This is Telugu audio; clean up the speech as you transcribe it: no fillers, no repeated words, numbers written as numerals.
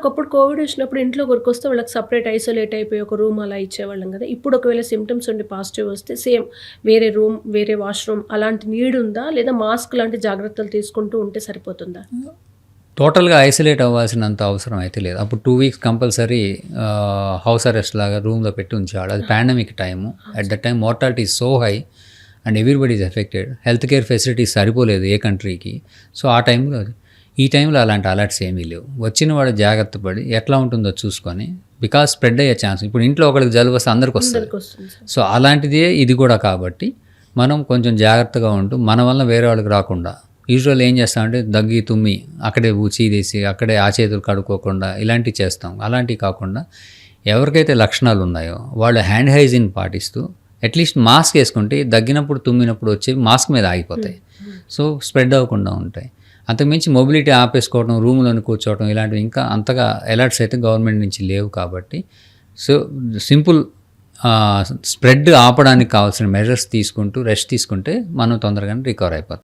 ఒకప్పుడు కోవిడ్ వచ్చినప్పుడు ఇంట్లో కొరికొస్తే వాళ్ళకి సెపరేట్ ఐసోలేట్ అయిపోయి ఒక రూమ్ అలా ఇచ్చేవాళ్ళం కదా! ఇప్పుడు ఒకవేళ సింప్టమ్స్ ఉండి పాజిటివ్ వస్తే సేమ్ వేరే రూమ్, వేరే వాష్‌రూమ్ అలాంటి నీడ్ ఉందా? లేదా మాస్క్ లాంటి జాగ్రత్తలు తీసుకుంటూ ఉంటే సరిపోతుందా? టోటల్గా ఐసోలేట్ అవ్వాల్సినంత అవసరం అయితే లేదు. అప్పుడు 2 వీక్స్ కంపల్సరీ హౌస్ అరెస్ట్ లాగా రూమ్లో పెట్టి ఉంచేవాడు. అది pandemic time. At that time mortality is so high and everybody is affected. Health care facilities సరిపోలేదు ఏ కంట్రీకి. సో ఆ టైంలో ఈ టైంలో అలాంటి అలర్ట్స్ ఏమీ లేవు. వచ్చిన వాడు జాగ్రత్త పడి ఎట్లా ఉంటుందో చూసుకొని, బికాస్ స్ప్రెడ్ అయ్యే ఛాన్స్. ఇప్పుడు ఇంట్లో ఒకరికి జలుబు వస్తే అందరికి వస్తుంది. సో అలాంటిదే ఇది కూడా. కాబట్టి మనం కొంచెం జాగ్రత్తగా ఉంటూ మన వల్ల వేరే వాళ్ళకి రాకుండా, యూజువల్ ఏం చేస్తామంటే దగ్గి తుమ్మి అక్కడే చీదేసి అక్కడే ఆ చేతులు కడుక్కోకుండా ఇలాంటివి చేస్తాం. అలాంటివి కాకుండా ఎవరికైతే లక్షణాలు ఉన్నాయో వాళ్ళు హ్యాండ్ హైజీన్ పాటిస్తూ అట్లీస్ట్ మాస్క్ వేసుకుంటే దగ్గినప్పుడు తుమ్మినప్పుడు వచ్చి మాస్క్ మీద ఆగిపోతాయి. సో స్ప్రెడ్ అవ్వకుండా ఉంటాయి. అంతకుమించి మొబిలిటీ ఆపేసుకోవడం, రూమ్లోని కూర్చోవడం ఇలాంటివి ఇంకా అంతగా అలర్ట్స్ అయితే గవర్నమెంట్ నుంచి లేవు. కాబట్టి సో సింపుల్ స్ప్రెడ్ ఆపడానికి కావాల్సిన మెజర్స్ తీసుకుంటూ రెస్ట్ తీసుకుంటే మనం తొందరగానే రికవర్ అయిపోతాం.